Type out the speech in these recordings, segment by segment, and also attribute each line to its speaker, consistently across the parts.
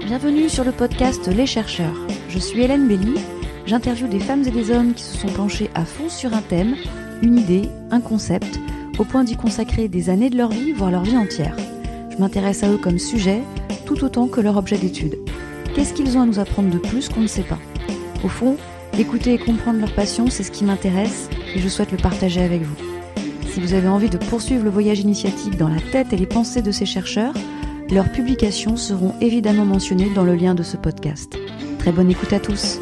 Speaker 1: Bienvenue sur le podcast Les Chercheurs. Je suis Hélène Belly, j'interviewe des femmes et des hommes qui se sont penchés à fond sur un thème, une idée, un concept, au point d'y consacrer des années de leur vie, voire leur vie entière. Je m'intéresse à eux comme sujet, tout autant que leur objet d'étude. Qu'est-ce qu'ils ont à nous apprendre de plus qu'on ne sait pas ? Au fond, écouter et comprendre leur passion, c'est ce qui m'intéresse et je souhaite le partager avec vous. Si vous avez envie de poursuivre le voyage initiatique dans la tête et les pensées de ces chercheurs, leurs publications seront évidemment mentionnées dans le lien de ce podcast. Très bonne écoute à tous.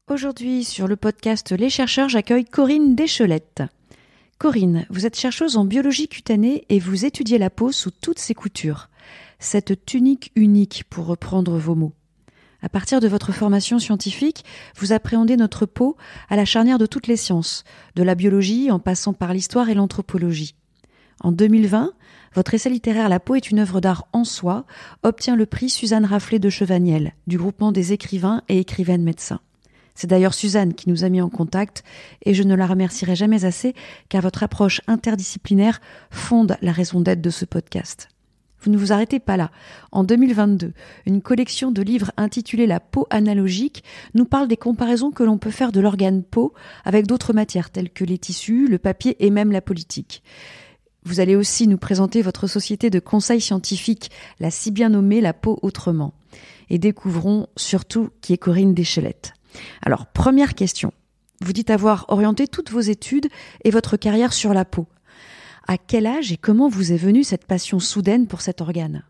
Speaker 1: Aujourd'hui, sur le podcast Les Chercheurs, j'accueille Corinne Deschelette. Corinne, vous êtes chercheuse en biologie cutanée et vous étudiez la peau sous toutes ses coutures. Cette tunique unique, pour reprendre vos mots. À partir de votre formation scientifique, vous appréhendez notre peau à la charnière de toutes les sciences, de la biologie en passant par l'histoire et l'anthropologie. En 2020, votre essai littéraire « La peau est une œuvre d'art en soi » obtient le prix Suzanne Raflé de Chevagnel, du groupement des écrivains et écrivaines médecins. C'est d'ailleurs Suzanne qui nous a mis en contact et je ne la remercierai jamais assez car votre approche interdisciplinaire fonde la raison d'être de ce podcast. Vous ne vous arrêtez pas là. En 2022, une collection de livres intitulée La peau analogique nous parle des comparaisons que l'on peut faire de l'organe peau avec d'autres matières telles que les tissus, le papier et même la politique. Vous allez aussi nous présenter votre société de conseil scientifique, la si bien nommée La peau autrement. Et découvrons surtout qui est Corinne Deschelette. Alors, première question. Vous dites avoir orienté toutes vos études et votre carrière sur la peau. À quel âge et comment vous est venue cette passion soudaine pour cet organe ?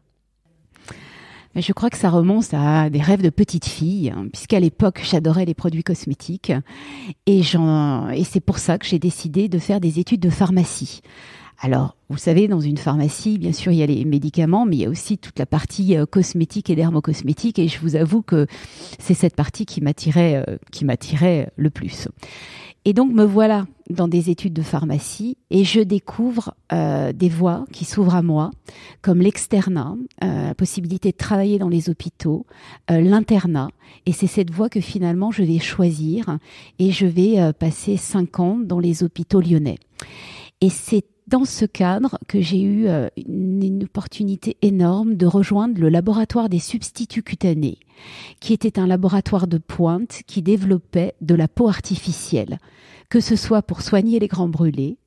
Speaker 2: Mais je crois que ça remonte à des rêves de petite fille, puisqu'à l'époque, j'adorais les produits cosmétiques. Et c'est pour ça que j'ai décidé de faire des études de pharmacie. Alors, vous savez, dans une pharmacie, bien sûr, il y a les médicaments, mais il y a aussi toute la partie cosmétique et dermocosmétique. Et je vous avoue que c'est cette partie qui m'attirait le plus. Et donc, me voilà dans des études de pharmacie et je découvre des voies qui s'ouvrent à moi, comme l'externat, la possibilité de travailler dans les hôpitaux, l'internat. Et c'est cette voie que finalement je vais choisir et je vais passer 5 ans dans les hôpitaux lyonnais. Et c'est dans ce cadre que j'ai eu une opportunité énorme de rejoindre le laboratoire des substituts cutanés, qui était un laboratoire de pointe qui développait de la peau artificielle, que ce soit pour soigner les grands brûlés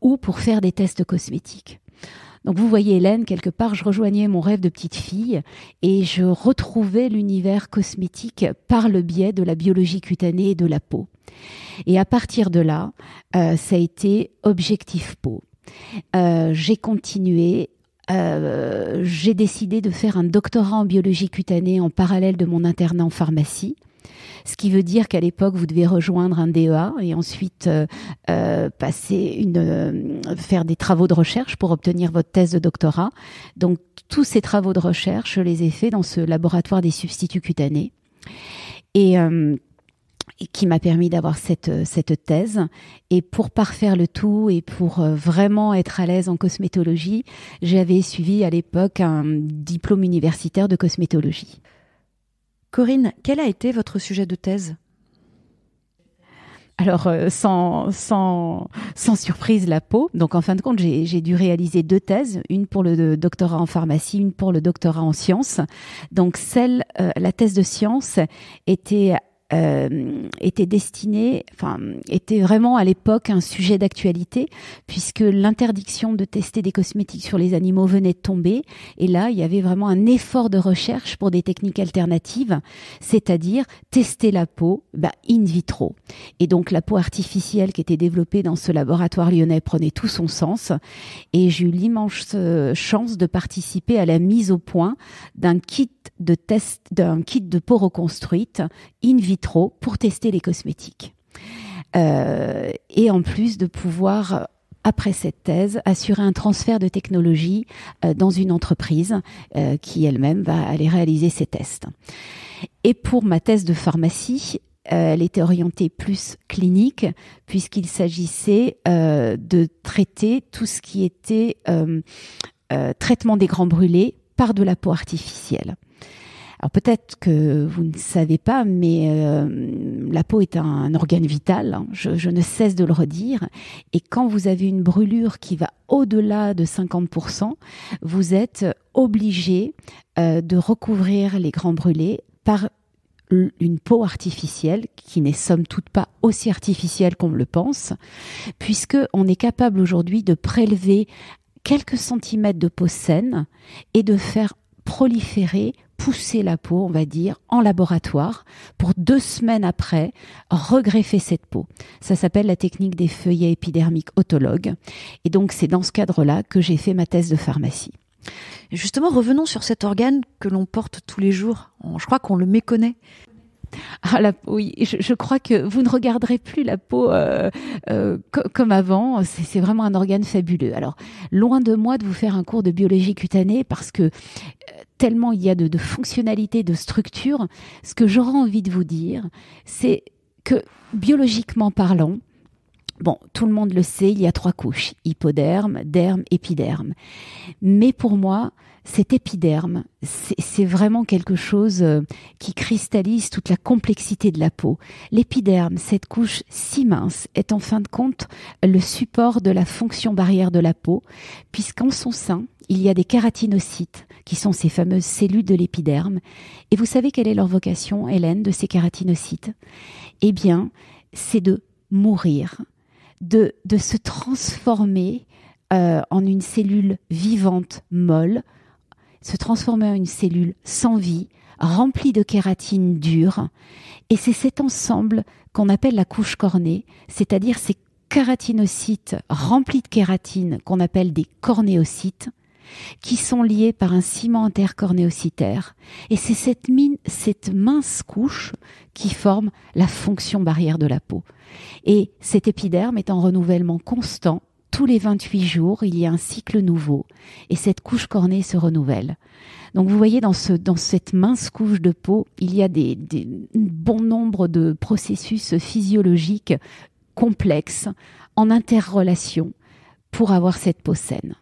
Speaker 2: ou pour faire des tests cosmétiques. Donc vous voyez Hélène, quelque part je rejoignais mon rêve de petite fille et je retrouvais l'univers cosmétique par le biais de la biologie cutanée et de la peau. Et à partir de là, ça a été objectif peau. J'ai continué, j'ai décidé de faire un doctorat en biologie cutanée en parallèle de mon internat en pharmacie. Ce qui veut dire qu'à l'époque, vous devez rejoindre un DEA et ensuite faire des travaux de recherche pour obtenir votre thèse de doctorat. Donc, tous ces travaux de recherche, je les ai faits dans ce laboratoire des substituts cutanés. Et qui m'a permis d'avoir cette thèse. Et pour parfaire le tout et pour vraiment être à l'aise en cosmétologie, j'avais suivi à l'époque un diplôme universitaire de cosmétologie.
Speaker 1: Corinne, quel a été votre sujet de thèse ?
Speaker 2: Alors, sans surprise, la peau. Donc, en fin de compte, j'ai dû réaliser 2 thèses, une pour le doctorat en pharmacie, une pour le doctorat en sciences. Donc, la thèse de sciences était était vraiment à l'époque un sujet d'actualité puisque l'interdiction de tester des cosmétiques sur les animaux venait de tomber et là il y avait vraiment un effort de recherche pour des techniques alternatives, c'est-à-dire tester la peau in vitro. Et donc la peau artificielle qui était développée dans ce laboratoire lyonnais prenait tout son sens et j'ai eu l'immense chance de participer à la mise au point d'un kit de peau reconstruite in vitro pour tester les cosmétiques. Et en plus de pouvoir, après cette thèse, assurer un transfert de technologie dans une entreprise qui elle-même va aller réaliser ces tests. Et pour ma thèse de pharmacie, elle était orientée plus clinique puisqu'il s'agissait de traiter tout ce qui était traitement des grands brûlés par de la peau artificielle. Alors peut-être que vous ne savez pas, mais la peau est un organe vital, hein. Je ne cesse de le redire. Et quand vous avez une brûlure qui va au-delà de 50%, vous êtes obligé de recouvrir les grands brûlés par une peau artificielle qui n'est somme toute pas aussi artificielle qu'on le pense, puisque on est capable aujourd'hui de prélever quelques centimètres de peau saine et de faire proliférer, pousser la peau, on va dire, en laboratoire pour 2 semaines après regreffer cette peau. Ça s'appelle la technique des feuillets épidermiques autologues. Et donc, c'est dans ce cadre-là que j'ai fait ma thèse de pharmacie.
Speaker 1: Justement, revenons sur cet organe que l'on porte tous les jours. Je crois qu'on le méconnaît.
Speaker 2: Ah, la peau, oui, je crois que vous ne regarderez plus la peau comme avant. C'est vraiment un organe fabuleux. Alors, loin de moi de vous faire un cours de biologie cutanée parce que tellement il y a de fonctionnalités, de structures, ce que j'aurais envie de vous dire, c'est que biologiquement parlant, bon, tout le monde le sait, il y a 3 couches, hypoderme, derme, épiderme. Mais pour moi, cet épiderme, c'est vraiment quelque chose qui cristallise toute la complexité de la peau. L'épiderme, cette couche si mince, est en fin de compte le support de la fonction barrière de la peau, puisqu'en son sein, il y a des kératinocytes, qui sont ces fameuses cellules de l'épiderme. Et vous savez quelle est leur vocation, Hélène, de ces kératinocytes ? Eh bien, c'est de mourir, de se transformer en une cellule vivante molle, se transformer en une cellule sans vie, remplie de kératine dure. Et c'est cet ensemble qu'on appelle la couche cornée, c'est-à-dire ces kératinocytes remplis de kératine qu'on appelle des cornéocytes, qui sont liés par un ciment intercornéocytaire. Et c'est cette mince couche qui forme la fonction barrière de la peau. Et cet épiderme est en renouvellement constant. Tous les 28 jours, il y a un cycle nouveau et cette couche cornée se renouvelle. Donc vous voyez, dans cette mince couche de peau, il y a un bon nombre de processus physiologiques complexes en interrelation pour avoir cette peau saine.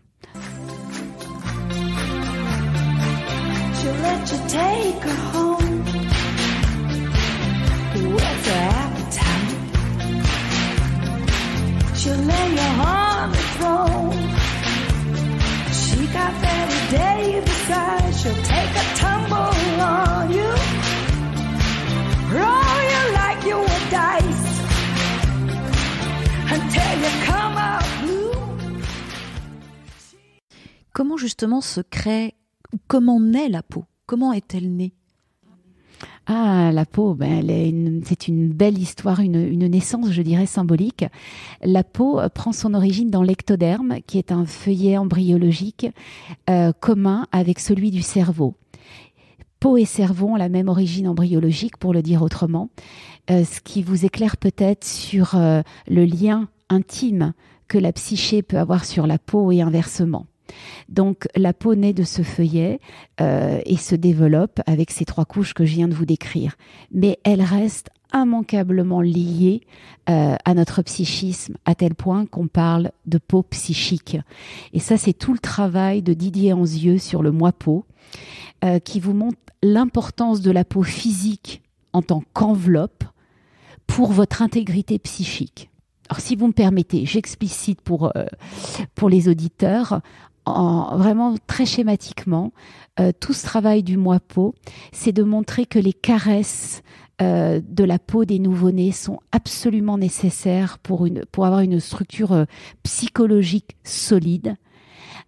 Speaker 1: She'll lay you on the throne. She got Betty Davis, she'll take a tumble on you, roll you like you were dice, until you come out blue. Comment justement se crée, comment naît la peau ? Comment est-elle née ?
Speaker 2: Ah, la peau, c'est une belle histoire, une naissance, je dirais, symbolique. La peau prend son origine dans l'ectoderme, qui est un feuillet embryologique commun avec celui du cerveau. Peau et cerveau ont la même origine embryologique, pour le dire autrement, ce qui vous éclaire peut-être sur le lien intime que la psyché peut avoir sur la peau et inversement. Donc la peau naît de ce feuillet et se développe avec ces 3 couches que je viens de vous décrire. Mais elle reste immanquablement liée à notre psychisme, à tel point qu'on parle de peau psychique. Et ça, c'est tout le travail de Didier Anzieux sur le moi peau, qui vous montre l'importance de la peau physique en tant qu'enveloppe pour votre intégrité psychique. Alors si vous me permettez, j'explicite pour les auditeurs, vraiment très schématiquement, tout ce travail du moi peau, c'est de montrer que les caresses de la peau des nouveau-nés sont absolument nécessaires pour avoir une structure psychologique solide,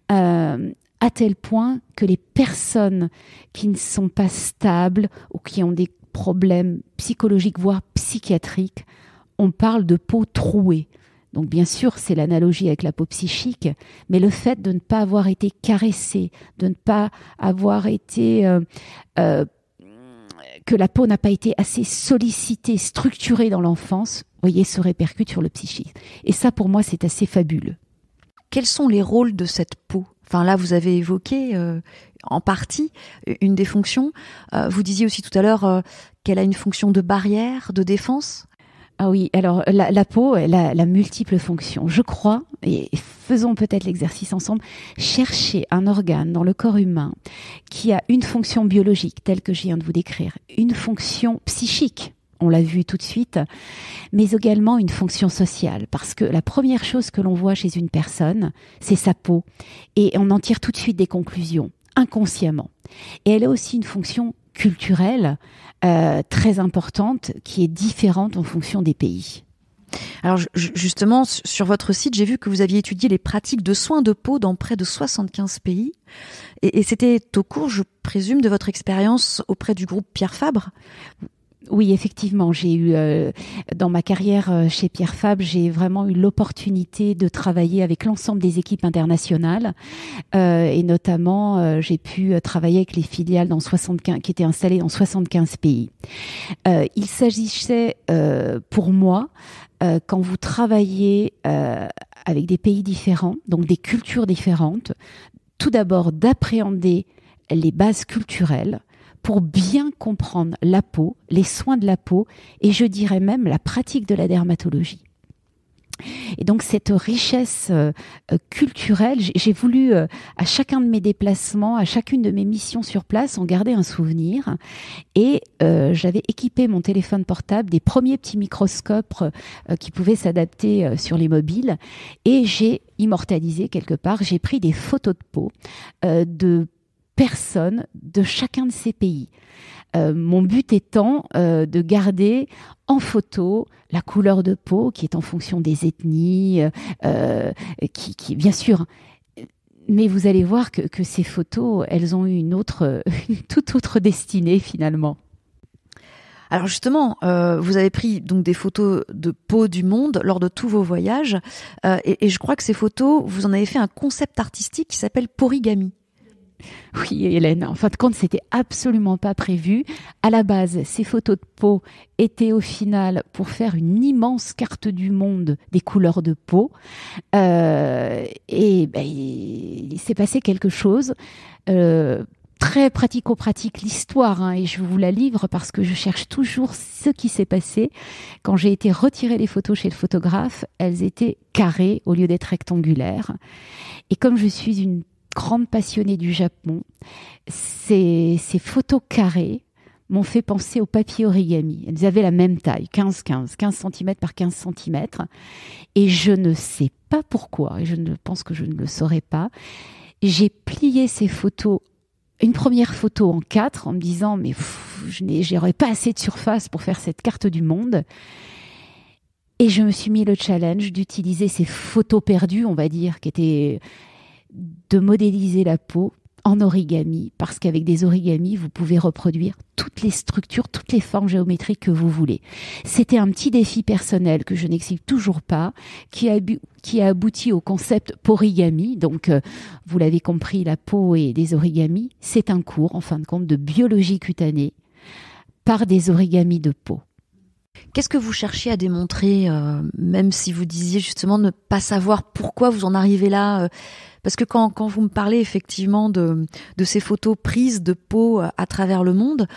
Speaker 2: à tel point que les personnes qui ne sont pas stables ou qui ont des problèmes psychologiques, voire psychiatriques, on parle de peau trouée. Donc bien sûr, c'est l'analogie avec la peau psychique, mais le fait de ne pas avoir été caressé, de ne pas avoir été... que la peau n'a pas été assez sollicitée, structurée dans l'enfance, vous voyez, se répercute sur le psychisme. Et ça, pour moi, c'est assez fabuleux.
Speaker 1: Quels sont les rôles de cette peau ? Enfin là, vous avez évoqué en partie une des fonctions. Vous disiez aussi tout à l'heure qu'elle a une fonction de barrière, de défense.
Speaker 2: Ah oui, alors la peau, elle a la multiple fonction. Je crois, et faisons peut-être l'exercice ensemble, chercher un organe dans le corps humain qui a une fonction biologique, telle que je viens de vous décrire, une fonction psychique, on l'a vu tout de suite, mais également une fonction sociale, parce que la première chose que l'on voit chez une personne, c'est sa peau, et on en tire tout de suite des conclusions, inconsciemment. Et elle a aussi une fonction culturelle très importante, qui est différente en fonction des pays.
Speaker 1: Alors justement, sur votre site, j'ai vu que vous aviez étudié les pratiques de soins de peau dans près de 75 pays. Et c'était au cours, je présume, de votre expérience auprès du groupe Pierre Fabre.
Speaker 2: Oui, effectivement, j'ai eu dans ma carrière chez Pierre Fabre, j'ai vraiment eu l'opportunité de travailler avec l'ensemble des équipes internationales et notamment j'ai pu travailler avec les filiales qui étaient installées dans 75 pays. Il s'agissait pour moi quand vous travaillez avec des pays différents, donc des cultures différentes, tout d'abord d'appréhender les bases culturelles pour bien comprendre la peau, les soins de la peau et je dirais même la pratique de la dermatologie. Et donc cette richesse culturelle, j'ai voulu à chacun de mes déplacements, à chacune de mes missions sur place, en garder un souvenir. Et j'avais équipé mon téléphone portable des premiers petits microscopes qui pouvaient s'adapter sur les mobiles. Et j'ai immortalisé quelque part, j'ai pris des photos de peau de personnes de chacun de ces pays. Mon but étant de garder en photo la couleur de peau qui est en fonction des ethnies, qui bien sûr. Mais vous allez voir que ces photos, elles ont eu une toute autre destinée finalement.
Speaker 1: Alors justement, vous avez pris donc des photos de peau du monde lors de tous vos voyages, et je crois que ces photos, vous en avez fait un concept artistique qui s'appelle Porigami.
Speaker 2: Oui, Hélène, en fin de compte, c'était absolument pas prévu. À la base, ces photos de peau étaient au final pour faire une immense carte du monde des couleurs de peau. Il s'est passé quelque chose. Très pratico-pratique l'histoire, et je vous la livre parce que je cherche toujours ce qui s'est passé. Quand j'ai été retirer les photos chez le photographe, elles étaient carrées au lieu d'être rectangulaires. Et comme je suis une grande passionnée du Japon, ces photos carrées m'ont fait penser au papier origami. Elles avaient la même taille, 15 cm par 15 cm. Et je ne sais pas pourquoi, et je ne pense que je ne le saurais pas, j'ai plié ces photos, une première photo en 4, en me disant, mais j'aurais pas assez de surface pour faire cette carte du monde. Et je me suis mis le challenge d'utiliser ces photos perdues, on va dire, qui étaient de modéliser la peau en origami, parce qu'avec des origamis, vous pouvez reproduire toutes les structures, toutes les formes géométriques que vous voulez. C'était un petit défi personnel que je n'explique toujours pas, qui a abouti au concept porigami. Donc, vous l'avez compris, la peau et des origamis, c'est un cours, en fin de compte, de biologie cutanée par des origamis de peau.
Speaker 1: Qu'est-ce que vous cherchiez à démontrer, même si vous disiez justement ne pas savoir pourquoi vous en arrivez là parce que quand vous me parlez effectivement de ces photos prises de peau à travers le monde,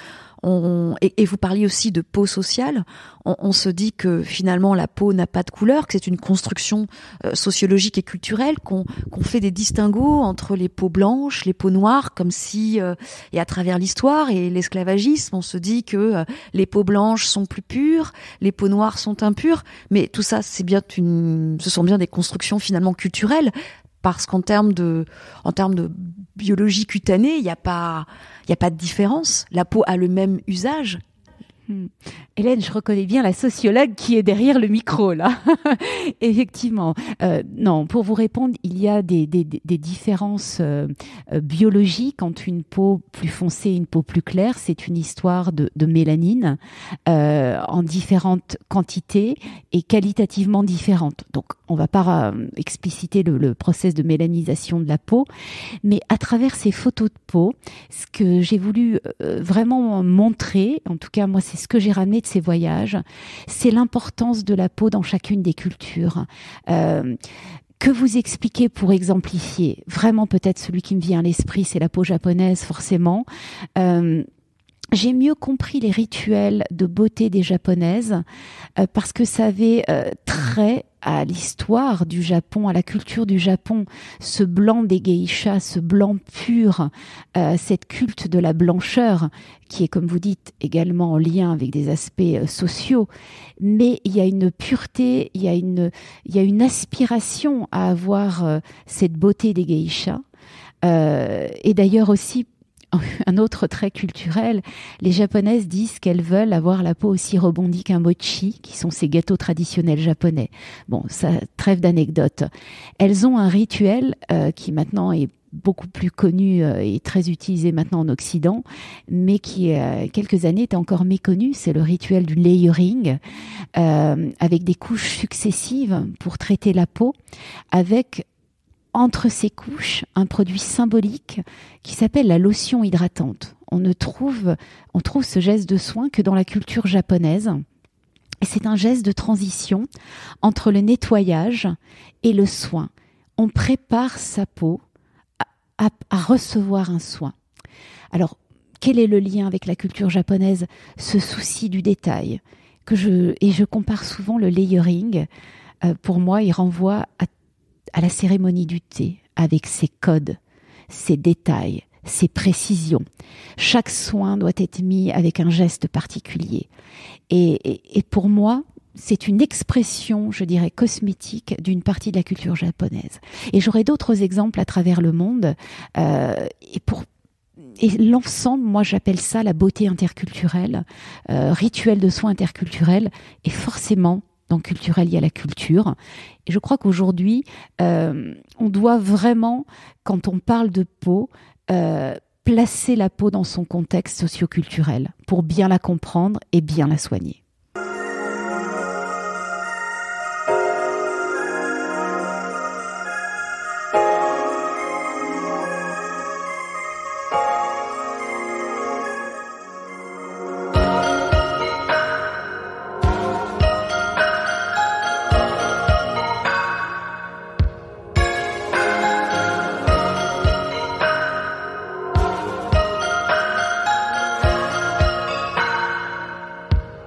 Speaker 1: et vous parliez aussi de peau sociale, on se dit que finalement la peau n'a pas de couleur, que c'est une construction sociologique et culturelle, qu'on fait des distinguos entre les peaux blanches, les peaux noires, comme si, et à travers l'histoire et l'esclavagisme, on se dit que les peaux blanches sont plus pures, les peaux noires sont impures, mais tout ça, ce sont bien des constructions finalement culturelles, parce qu'en termes de biologie cutanée, il n'y a pas de différence. La peau a le même usage.
Speaker 2: Hélène, je reconnais bien la sociologue qui est derrière le micro, là. Effectivement. Non, pour vous répondre, il y a des différences biologiques entre une peau plus foncée et une peau plus claire. C'est une histoire de mélanine en différentes quantités et qualitativement différentes. Donc, on ne va pas expliciter le process de mélanisation de la peau, mais à travers ces photos de peau, ce que j'ai voulu vraiment montrer, en tout cas moi c'est ce que j'ai ramené de ces voyages, c'est l'importance de la peau dans chacune des cultures. Que vous expliquez pour exemplifier? Vraiment peut-être celui qui me vient à l'esprit, c'est la peau japonaise forcément. j'ai mieux compris les rituels de beauté des Japonaises parce que ça avait trait à l'histoire du Japon, à la culture du Japon. Ce blanc des geishas, ce blanc pur, cette culte de la blancheur qui est, comme vous dites, également en lien avec des aspects sociaux. Mais il y a une pureté, il y a une aspiration à avoir cette beauté des geishas. Et d'ailleurs aussi, un autre trait culturel, les Japonaises disent qu'elles veulent avoir la peau aussi rebondie qu'un mochi, qui sont ces gâteaux traditionnels japonais. Bon, ça trêve d'anecdotes. Elles ont un rituel qui maintenant est beaucoup plus connu et très utilisé maintenant en Occident, mais qui, il y a quelques années, était encore méconnu. C'est le rituel du layering, avec des couches successives pour traiter la peau, avec entre ces couches, un produit symbolique qui s'appelle la lotion hydratante. On trouve ce geste de soin que dans la culture japonaise. Et c'est un geste de transition entre le nettoyage et le soin. On prépare sa peau à recevoir un soin. Alors, quel est le lien avec la culture japonaise? Ce souci du détail. Et je compare souvent le layering. Pour moi, il renvoie à la cérémonie du thé, avec ses codes, ses détails, ses précisions. Chaque soin doit être mis avec un geste particulier. Et pour moi, c'est une expression, je dirais, cosmétique d'une partie de la culture japonaise. Et j'aurai d'autres exemples à travers le monde. Et l'ensemble, moi j'appelle ça la beauté interculturelle, rituel de soins interculturels, et forcément, dans culturel, il y a la culture. Et je crois qu'aujourd'hui, on doit vraiment, quand on parle de peau, placer la peau dans son contexte socio-culturel pour bien la comprendre et bien la soigner.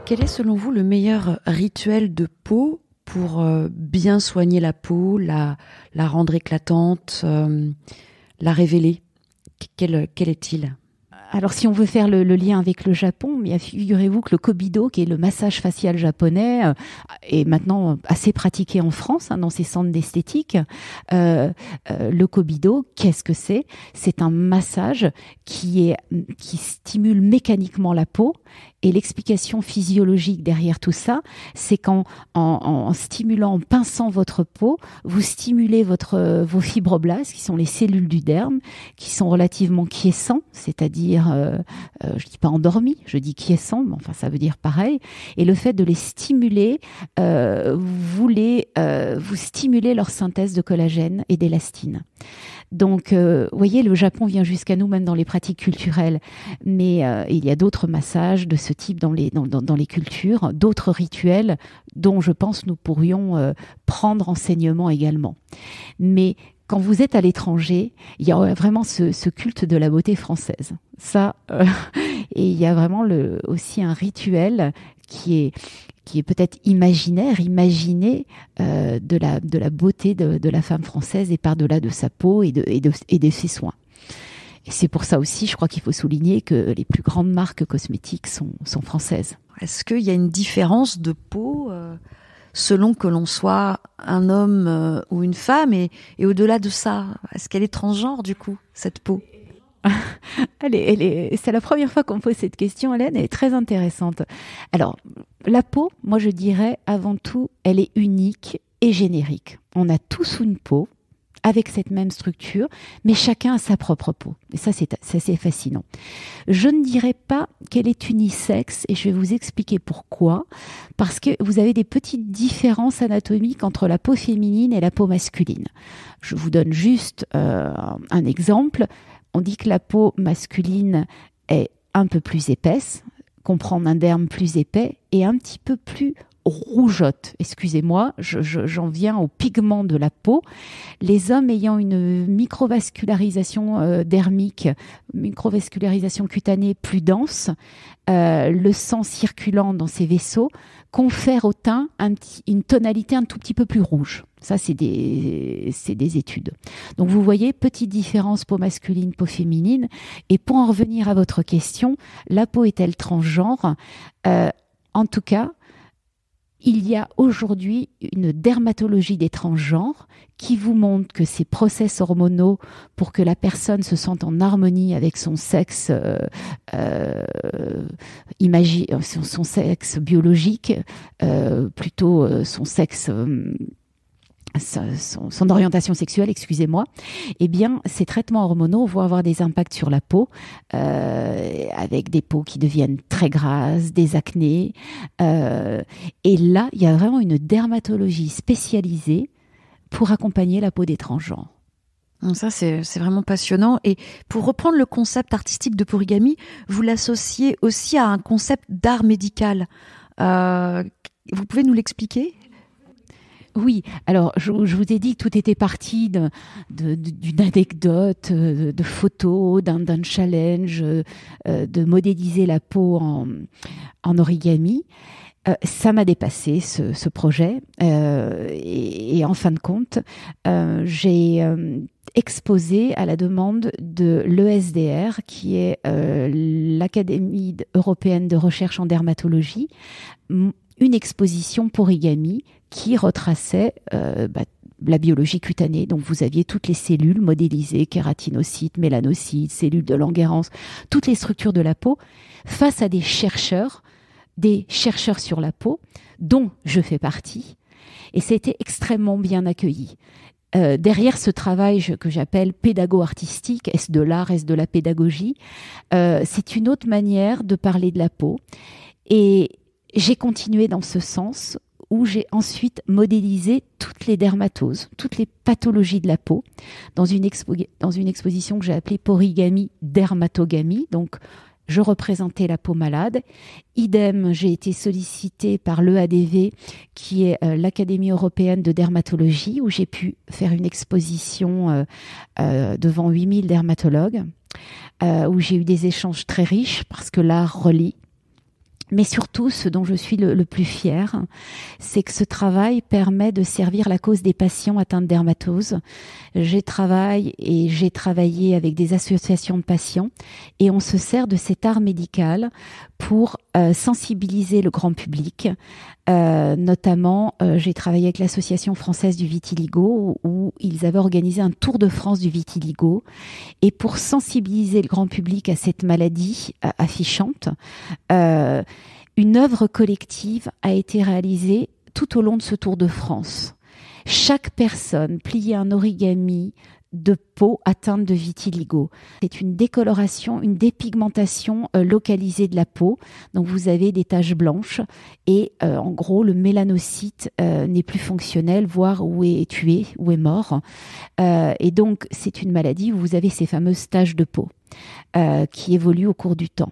Speaker 1: Quel est selon vous le meilleur rituel de peau pour bien soigner la peau, la rendre éclatante, la révéler? Quel est-il?
Speaker 2: Alors, si on veut faire le lien avec le Japon, figurez-vous que le Kobido, qui est le massage facial japonais, est maintenant assez pratiqué en France, dans ces centres d'esthétique. Le Kobido, qu'est-ce que c'est? C'est un massage qui stimule mécaniquement la peau. Et l'explication physiologique derrière tout ça, c'est en stimulant, en pinçant votre peau, vous stimulez vos fibroblastes, qui sont les cellules du derme, qui sont relativement quiescents, c'est-à-dire, je dis pas endormis, je dis quiescents, mais enfin ça veut dire pareil. Et le fait de les stimuler, vous stimulez leur synthèse de collagène et d'élastine. Donc, voyez, le Japon vient jusqu'à nous, même dans les pratiques culturelles. Mais il y a d'autres massages de ce type dans les cultures, d'autres rituels dont je pense nous pourrions prendre enseignement également. Mais quand vous êtes à l'étranger, il y a vraiment ce culte de la beauté française. Ça, et il y a vraiment aussi un rituel qui est peut-être imaginaire, imaginé de la beauté de la femme française et par-delà de sa peau et de ses soins. Et c'est pour ça aussi, je crois qu'il faut souligner que les plus grandes marques cosmétiques sont françaises.
Speaker 1: Est-ce qu'il y a une différence de peau selon que l'on soit un homme ou une femme et au-delà de ça, est-ce qu'elle est transgenre du coup, cette peau?
Speaker 2: C'est la première fois qu'on pose cette question, Hélène, elle est très intéressante. Alors, la peau, moi je dirais avant tout, elle est unique et générique. On a tous une peau avec cette même structure, mais chacun a sa propre peau. Et ça, c'est fascinant. Je ne dirais pas qu'elle est unisexe, et je vais vous expliquer pourquoi. Parce que vous avez des petites différences anatomiques entre la peau féminine et la peau masculine. Je vous donne juste un exemple. On dit que la peau masculine est un peu plus épaisse, comprend un derme plus épais et un petit peu plus rougeote. Excusez-moi, j'en viens au pigment de la peau. Les hommes ayant une microvascularisation dermique, microvascularisation cutanée plus dense, le sang circulant dans ces vaisseaux confère au teint une tonalité un tout petit peu plus rouge. Ça, c'est des études. Donc, vous voyez, petite différence peau masculine, peau féminine. Et pour en revenir à votre question, la peau est-elle transgenre ? En tout cas, il y a aujourd'hui une dermatologie des transgenres qui vous montre que ces process hormonaux pour que la personne se sente en harmonie avec son sexe, son sexe biologique, plutôt son sexe... son orientation sexuelle, excusez-moi, eh bien, ces traitements hormonaux vont avoir des impacts sur la peau, avec des peaux qui deviennent très grasses, des acnés. Et là, il y a vraiment une dermatologie spécialisée pour accompagner la peau des transgenres.
Speaker 1: Ça, c'est vraiment passionnant. Et pour reprendre le concept artistique de Porigami, vous l'associez aussi à un concept d'art médical. Vous pouvez nous l'expliquer ?
Speaker 2: Oui, alors je vous ai dit que tout était parti d'une anecdote, de photos, d'un challenge, de modéliser la peau en origami. Ça m'a dépassé ce projet et en fin de compte, j'ai exposé à la demande de l'ESDR, qui est l'Académie européenne de recherche en dermatologie, une exposition Porigami qui retraçait la biologie cutanée. Donc vous aviez toutes les cellules modélisées, kératinocytes, mélanocytes, cellules de Langerhans, toutes les structures de la peau, face à des chercheurs sur la peau, dont je fais partie, et c'était extrêmement bien accueilli. Derrière ce travail que j'appelle pédago-artistique, est-ce de l'art, est-ce de la pédagogie, c'est une autre manière de parler de la peau. Et j'ai continué dans ce sens, où j'ai ensuite modélisé toutes les dermatoses, toutes les pathologies de la peau, dans une exposition que j'ai appelée Porigami Dermatogamie. Donc, je représentais la peau malade. Idem, j'ai été sollicitée par l'EADV, qui est l'Académie européenne de dermatologie, où j'ai pu faire une exposition devant 8000 dermatologues, où j'ai eu des échanges très riches, parce que l'art relie. Mais surtout, ce dont je suis le plus fière, c'est que ce travail permet de servir la cause des patients atteints de dermatose. J'ai travaillé avec des associations de patients et on se sert de cet art médical pour sensibiliser le grand public. Notamment, j'ai travaillé avec l'Association française du vitiligo où ils avaient organisé un tour de France du vitiligo. Et pour sensibiliser le grand public à cette maladie affichante, une œuvre collective a été réalisée tout au long de ce tour de France. Chaque personne pliait un origami de peau atteinte de vitiligo. C'est une décoloration, une dépigmentation localisée de la peau. Donc vous avez des taches blanches et en gros le mélanocyte n'est plus fonctionnel, voire ou est tué, ou est mort. Et donc c'est une maladie où vous avez ces fameuses taches de peau qui évoluent au cours du temps.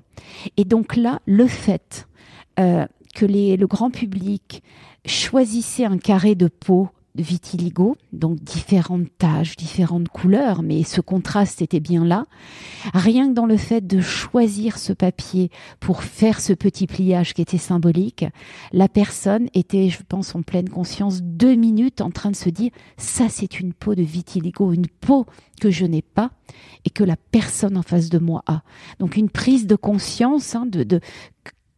Speaker 2: Et donc là, le fait que le grand public choisissait un carré de peau vitiligo, donc différentes taches, différentes couleurs, mais ce contraste était bien là. Rien que dans le fait de choisir ce papier pour faire ce petit pliage qui était symbolique, la personne était, je pense, en pleine conscience, 2 minutes en train de se dire « ça c'est une peau de vitiligo, une peau que je n'ai pas et que la personne en face de moi a ». Donc une prise de conscience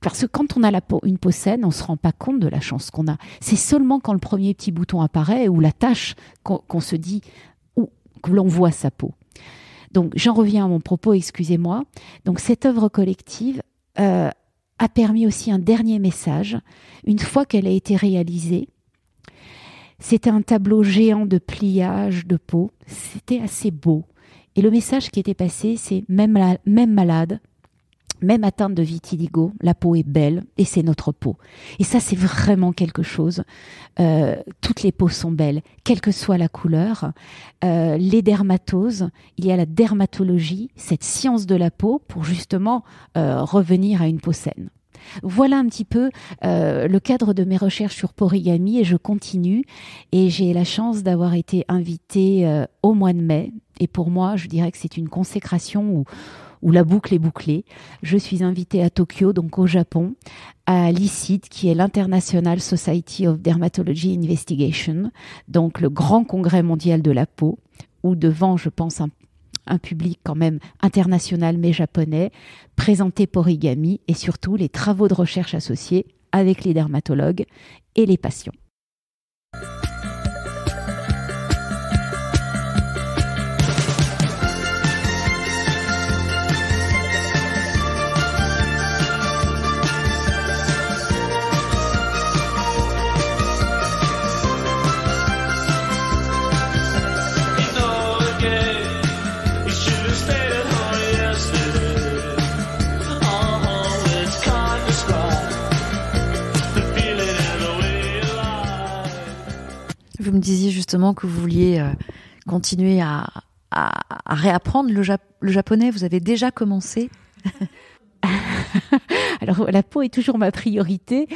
Speaker 2: parce que quand on a une peau saine, on ne se rend pas compte de la chance qu'on a. C'est seulement quand le premier petit bouton apparaît ou la tache qu'on se dit, ou que l'on voit sa peau. Donc j'en reviens à mon propos, excusez-moi. Donc cette œuvre collective a permis aussi un dernier message. Une fois qu'elle a été réalisée, c'était un tableau géant de pliage de peau. C'était assez beau. Et le message qui était passé, c'est même malade, même atteinte de vitiligo, la peau est belle et c'est notre peau. Et ça, c'est vraiment quelque chose. Toutes les peaux sont belles, quelle que soit la couleur. Les dermatoses, il y a la dermatologie, cette science de la peau pour justement revenir à une peau saine. Voilà un petit peu le cadre de mes recherches sur Porigami et je continue. Et j'ai la chance d'avoir été invitée au mois de mai. Et pour moi, je dirais que c'est une consécration où la boucle est bouclée. Je suis invitée à Tokyo, donc au Japon, à l'ICID, qui est l'International Society of Dermatology Investigation, donc le grand congrès mondial de la peau, où devant, je pense, un public quand même international mais japonais, présenter Porigami et surtout les travaux de recherche associés avec les dermatologues et les patients.
Speaker 1: Vous me disiez justement que vous vouliez continuer à réapprendre le japonais. Vous avez déjà commencé?
Speaker 2: Alors, la peau est toujours ma priorité.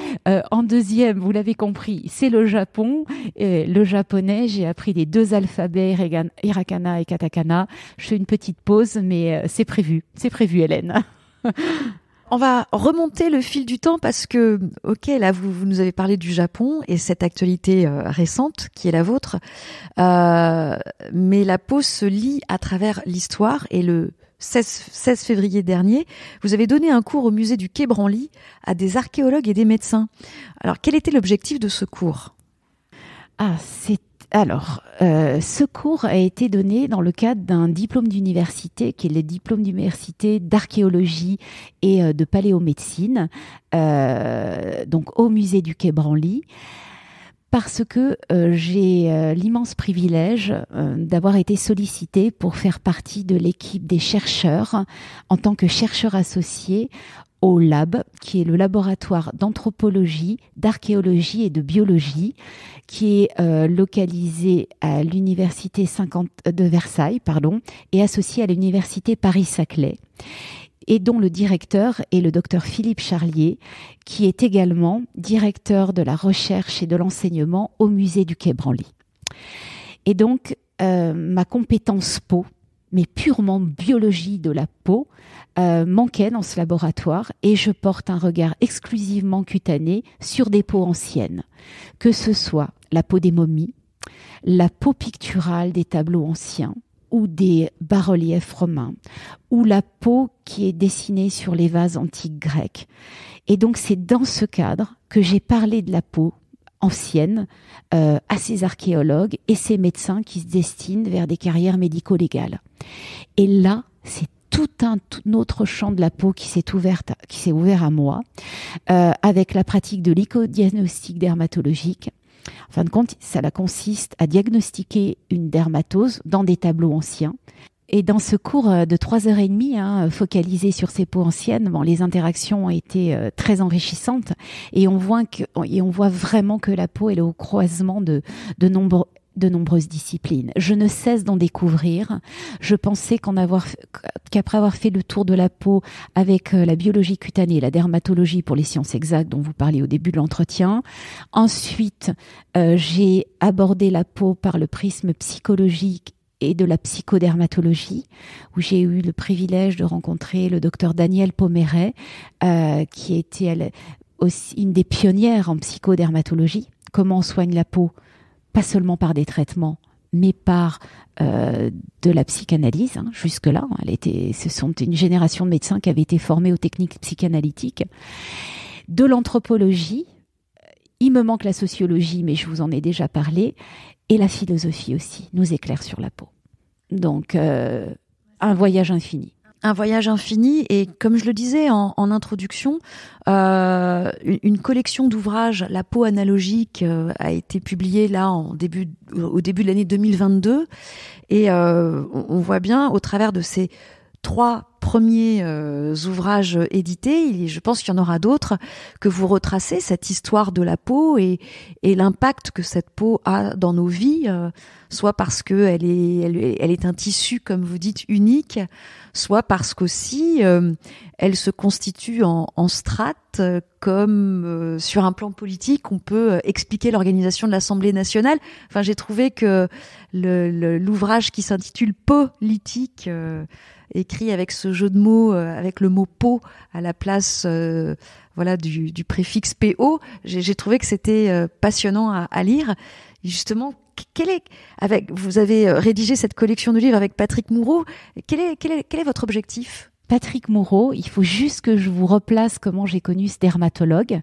Speaker 2: En deuxième, vous l'avez compris, c'est le Japon. Le japonais, j'ai appris les 2 alphabets, hiragana et katakana. Je fais une petite pause, mais c'est prévu. C'est prévu, Hélène.
Speaker 1: On va remonter le fil du temps parce que, ok, là, vous nous avez parlé du Japon et cette actualité récente qui est la vôtre. Mais la peau se lie à travers l'histoire et le 16 février dernier, vous avez donné un cours au musée du Quai Branly à des archéologues et des médecins. Alors, quel était l'objectif de ce cours?
Speaker 2: Ce cours a été donné dans le cadre d'un diplôme d'université, qui est le diplôme d'université d'archéologie et de paléomédecine, donc au musée du Quai Branly, parce que j'ai l'immense privilège d'avoir été sollicitée pour faire partie de l'équipe des chercheurs en tant que chercheur associé au LAB, qui est le laboratoire d'anthropologie, d'archéologie et de biologie, qui est localisé à l'université de Versailles, et associé à l'université Paris-Saclay, et dont le directeur est le docteur Philippe Charlier, qui est également directeur de la recherche et de l'enseignement au musée du Quai Branly. Et donc, ma compétence peau, mais purement biologie de la peau, manquait dans ce laboratoire et je porte un regard exclusivement cutané sur des peaux anciennes, que ce soit la peau des momies, la peau picturale des tableaux anciens ou des bas-reliefs romains, ou la peau qui est dessinée sur les vases antiques grecs. Et donc c'est dans ce cadre que j'ai parlé de la peau ancienne à ces archéologues et ces médecins qui se destinent vers des carrières médico-légales. Et là, c'est tout autre champ de la peau qui s'est ouvert à moi, avec la pratique de l'éco-diagnostic dermatologique. En fin de compte, cela consiste à diagnostiquer une dermatose dans des tableaux anciens. Et dans ce cours de 3h30, focalisé sur ces peaux anciennes, les interactions ont été très enrichissantes et on voit vraiment que la peau est au croisement de nombreuses disciplines. Je ne cesse d'en découvrir. Je pensais qu'après avoir fait le tour de la peau avec la biologie cutanée et la dermatologie pour les sciences exactes dont vous parliez au début de l'entretien, ensuite j'ai abordé la peau par le prisme psychologique et de la psychodermatologie, où j'ai eu le privilège de rencontrer le docteur Daniel Poméret, qui était aussi une des pionnières en psychodermatologie. Comment on soigne la peau, pas seulement par des traitements, mais par de la psychanalyse. Jusque-là, ce sont une génération de médecins qui avaient été formés aux techniques psychanalytiques. De l'anthropologie, il me manque la sociologie, mais je vous en ai déjà parlé, et la philosophie aussi nous éclaire sur la peau. Donc, un voyage infini.
Speaker 1: Un voyage infini et comme je le disais en introduction, une collection d'ouvrages, La peau analogique, a été publiée là au début de l'année 2022 et on voit bien au travers de ces 3 premiers ouvrages édités, je pense qu'il y en aura d'autres, que vous retracez cette histoire de la peau et l'impact que cette peau a dans nos vies, soit parce que elle est un tissu, comme vous dites, unique, soit parce qu'aussi elle se constitue en strates, comme sur un plan politique, on peut expliquer l'organisation de l'Assemblée nationale. Enfin, j'ai trouvé que l'ouvrage qui s'intitule Politique, écrit avec ce jeu de mots, avec le mot pot à la place du préfixe PO, j'ai trouvé que c'était passionnant à lire. Et justement, vous avez rédigé cette collection de livres avec Patrick Moureau. Quel est votre objectif ?
Speaker 2: Patrick Moureau, il faut juste que je vous replace comment j'ai connu ce dermatologue,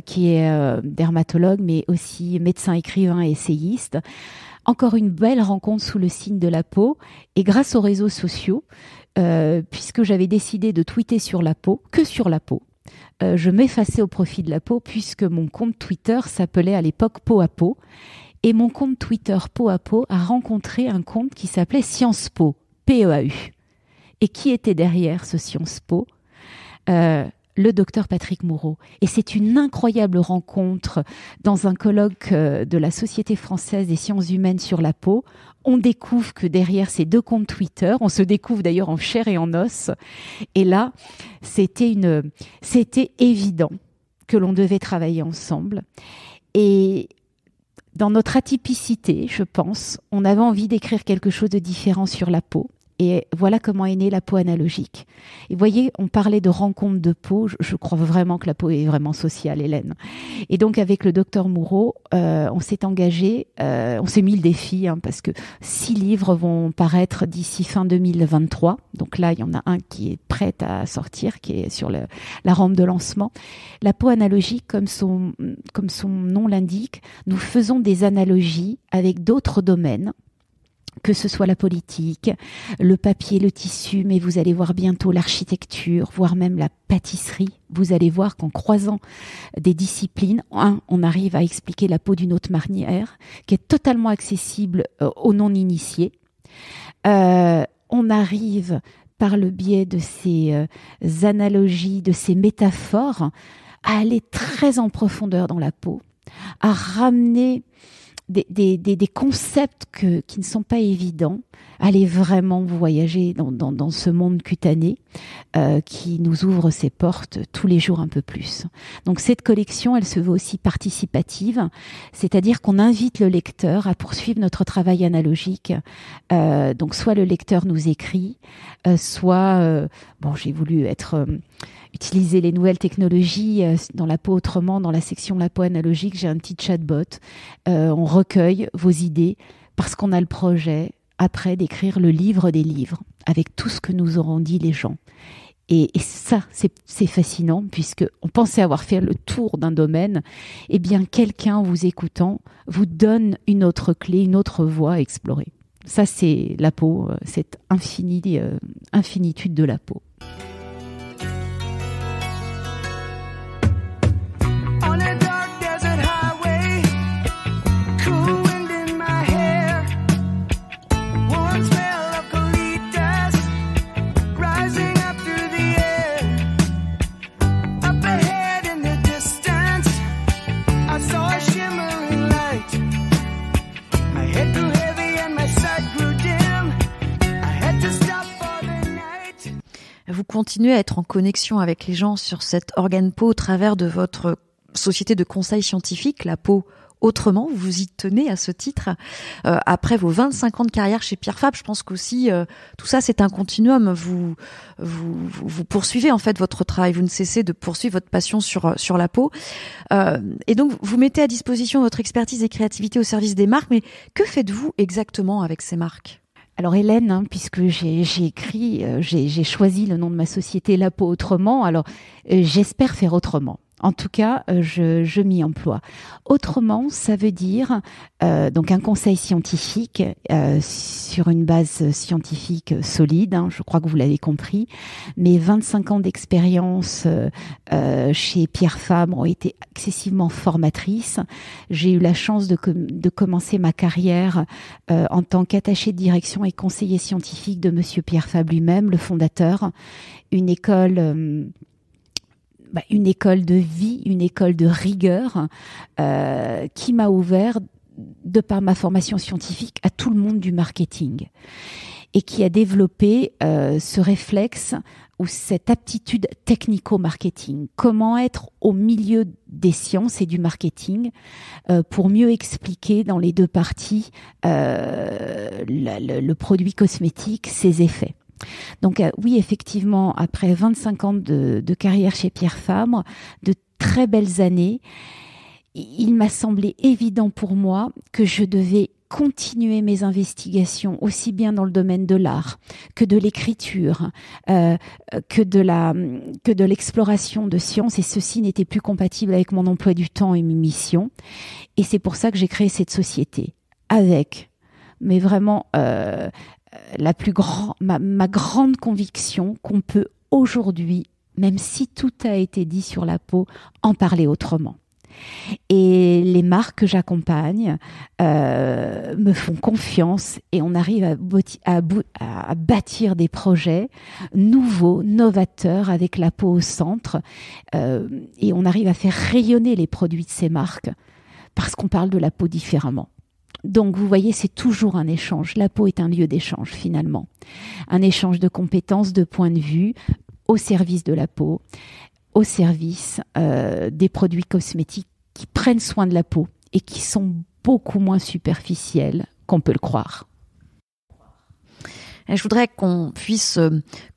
Speaker 2: qui est dermatologue, mais aussi médecin, écrivain et essayiste. Encore une belle rencontre sous le signe de la peau, et grâce aux réseaux sociaux, puisque j'avais décidé de tweeter sur la peau, que sur la peau, je m'effaçais au profit de la peau, puisque mon compte Twitter s'appelait à l'époque Peau à Peau. Et mon compte Twitter Peau à Peau a rencontré un compte qui s'appelait Sciences Po, PEAU. Et qui était derrière ce Sciences Po ? Le docteur Patrick Moureau. Et c'est une incroyable rencontre dans un colloque de la Société française des sciences humaines sur la peau. On découvre que derrière ces deux comptes Twitter, on se découvre d'ailleurs en chair et en os. Et là, c'était évident que l'on devait travailler ensemble. Et dans notre atypicité, je pense, on avait envie d'écrire quelque chose de différent sur la peau. Et voilà comment est née la peau analogique. Et vous voyez, on parlait de rencontres de peau. Je crois vraiment que la peau est vraiment sociale, Hélène. Et donc, avec le docteur Moureau, on s'est engagé, on s'est mis le défi, parce que 6 livres vont paraître d'ici fin 2023. Donc là, il y en a un qui est prêt à sortir, qui est sur la rampe de lancement. La peau analogique, comme son nom l'indique, nous faisons des analogies avec d'autres domaines, que ce soit la politique, le papier, le tissu, mais vous allez voir bientôt l'architecture, voire même la pâtisserie. Vous allez voir qu'en croisant des disciplines, on arrive à expliquer la peau d'une autre manière, qui est totalement accessible aux non-initiés. On arrive, par le biais de ces analogies, de ces métaphores, à aller très en profondeur dans la peau, à ramener des concepts qui ne sont pas évidents, aller vraiment voyager dans ce monde cutané qui nous ouvre ses portes tous les jours un peu plus. Donc cette collection, elle se veut aussi participative, c'est-à-dire qu'on invite le lecteur à poursuivre notre travail analogique. Donc soit le lecteur nous écrit, soit j'ai voulu utiliser les nouvelles technologies dans la peau autrement, dans la section la peau analogique, j'ai un petit chatbot. On recueille vos idées parce qu'on a le projet après d'écrire le livre des livres avec tout ce que nous auront dit les gens. Et ça, c'est fascinant puisque on pensait avoir fait le tour d'un domaine. Eh bien, quelqu'un en vous écoutant vous donne une autre clé, une autre voie à explorer. Ça, c'est la peau, cette infinitude de la peau.
Speaker 1: Vous continuez à être en connexion avec les gens sur cet organe peau au travers de votre société de conseil scientifique, la peau autrement. Vous y tenez à ce titre. Après vos 25 ans de carrière chez Pierre Fabre, je pense qu'aussi tout ça c'est un continuum. Vous poursuivez en fait votre travail. Vous ne cessez de poursuivre votre passion sur la peau. Et donc vous mettez à disposition votre expertise et créativité au service des marques. Mais que faites-vous exactement avec ces marques ?
Speaker 2: Alors Hélène, puisque j'ai choisi le nom de ma société La Peau Autrement, alors j'espère faire autrement. En tout cas, je m'y emploie. Autrement, ça veut dire donc un conseil scientifique sur une base scientifique solide, je crois que vous l'avez compris. Mes 25 ans d'expérience chez Pierre Fabre ont été excessivement formatrices. J'ai eu la chance de commencer ma carrière en tant qu'attaché de direction et conseiller scientifique de Monsieur Pierre Fabre lui-même, le fondateur, une école de vie, une école de rigueur qui m'a ouvert, de par ma formation scientifique, à tout le monde du marketing. et qui a développé ce réflexe ou cette aptitude technico-marketing. Comment être au milieu des sciences et du marketing pour mieux expliquer dans les deux parties le produit cosmétique, ses effets. Donc oui, effectivement, après 25 ans de carrière chez Pierre Fabre, de très belles années, il m'a semblé évident pour moi que je devais continuer mes investigations aussi bien dans le domaine de l'art que de l'écriture, que de l'exploration de sciences, et ceci n'était plus compatible avec mon emploi du temps et mes missions. Et c'est pour ça que j'ai créé cette société avec, mais vraiment ma grande conviction qu'on peut aujourd'hui, même si tout a été dit sur la peau, en parler autrement. Et les marques que j'accompagne me font confiance et on arrive à bâtir des projets nouveaux, novateurs, avec la peau au centre, et on arrive à faire rayonner les produits de ces marques parce qu'on parle de la peau différemment. Donc vous voyez, c'est toujours un échange. La peau est un lieu d'échange finalement. Un échange de compétences, de points de vue au service de la peau, au service des produits cosmétiques qui prennent soin de la peau et qui sont beaucoup moins superficiels qu'on peut le croire.
Speaker 1: Et je voudrais qu'on puisse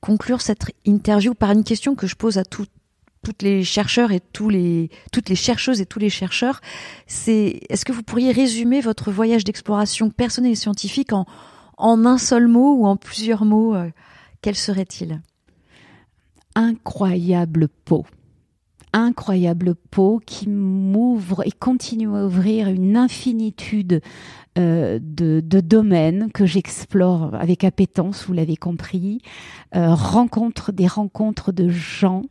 Speaker 1: conclure cette interview par une question que je pose à toutes les chercheurs et toutes les chercheuses et tous les chercheurs. Est-ce que vous pourriez résumer votre voyage d'exploration personnelle et scientifique en un seul mot ou en plusieurs mots? Quel serait-il?
Speaker 2: Incroyable peau qui m'ouvre et continue à ouvrir une infinitude de domaines que j'explore avec appétence, vous l'avez compris, des rencontres de gens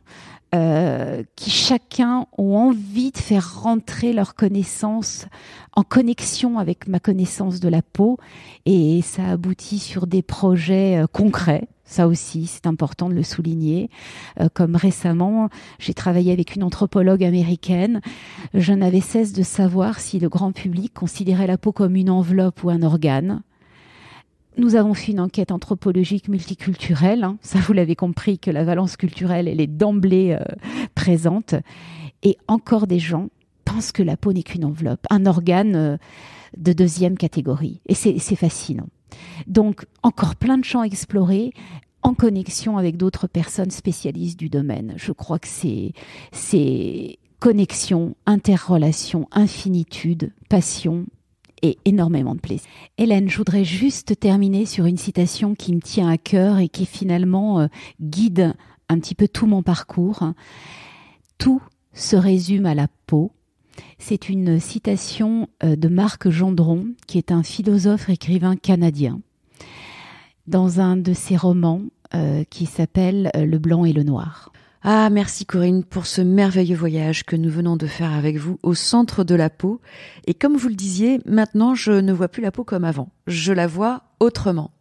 Speaker 2: qui chacun ont envie de faire rentrer leurs connaissances en connexion avec ma connaissance de la peau, et ça aboutit sur des projets concrets. Ça aussi, c'est important de le souligner. Comme récemment, j'ai travaillé avec une anthropologue américaine. Je n'avais cesse de savoir si le grand public considérait la peau comme une enveloppe ou un organe. Nous avons fait une enquête anthropologique multiculturelle. Ça, vous l'avez compris, que la valence culturelle, elle est d'emblée présente. Et encore des gens pensent que la peau n'est qu'une enveloppe, un organe de deuxième catégorie. Et c'est fascinant. Donc, encore plein de champs explorés en connexion avec d'autres personnes spécialistes du domaine. Je crois que c'est connexion, interrelation, infinitude, passion et énormément de plaisir. Hélène, je voudrais juste terminer sur une citation qui me tient à cœur et qui finalement guide un petit peu tout mon parcours. Tout se résume à la peau. C'est une citation de Marc Gendron, qui est un philosophe écrivain canadien, dans un de ses romans qui s'appelle Le blanc et le noir.
Speaker 1: Ah, merci Corinne pour ce merveilleux voyage que nous venons de faire avec vous au centre de la peau. Et comme vous le disiez, maintenant je ne vois plus la peau comme avant. Je la vois autrement.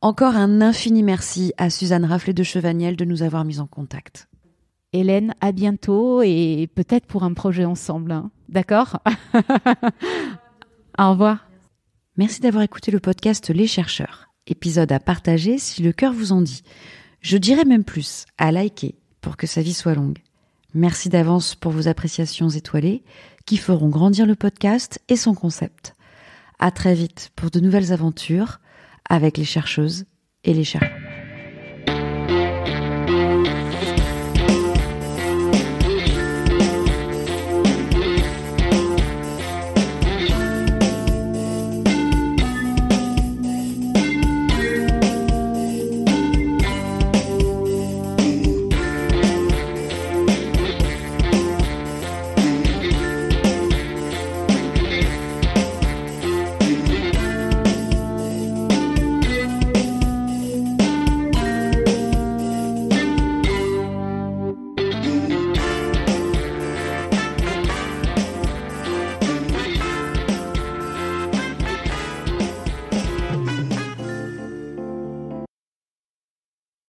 Speaker 1: Encore un infini merci à Suzanne Raflet de Chevaniel de nous avoir mis en contact.
Speaker 2: Hélène, à bientôt et peut-être pour un projet ensemble. Hein. D'accord ? Au revoir.
Speaker 1: Merci d'avoir écouté le podcast Les Chercheurs. Épisode à partager si le cœur vous en dit. Je dirais même plus, à liker pour que sa vie soit longue. Merci d'avance pour vos appréciations étoilées qui feront grandir le podcast et son concept. À très vite pour de nouvelles aventures avec les chercheuses et les chercheurs.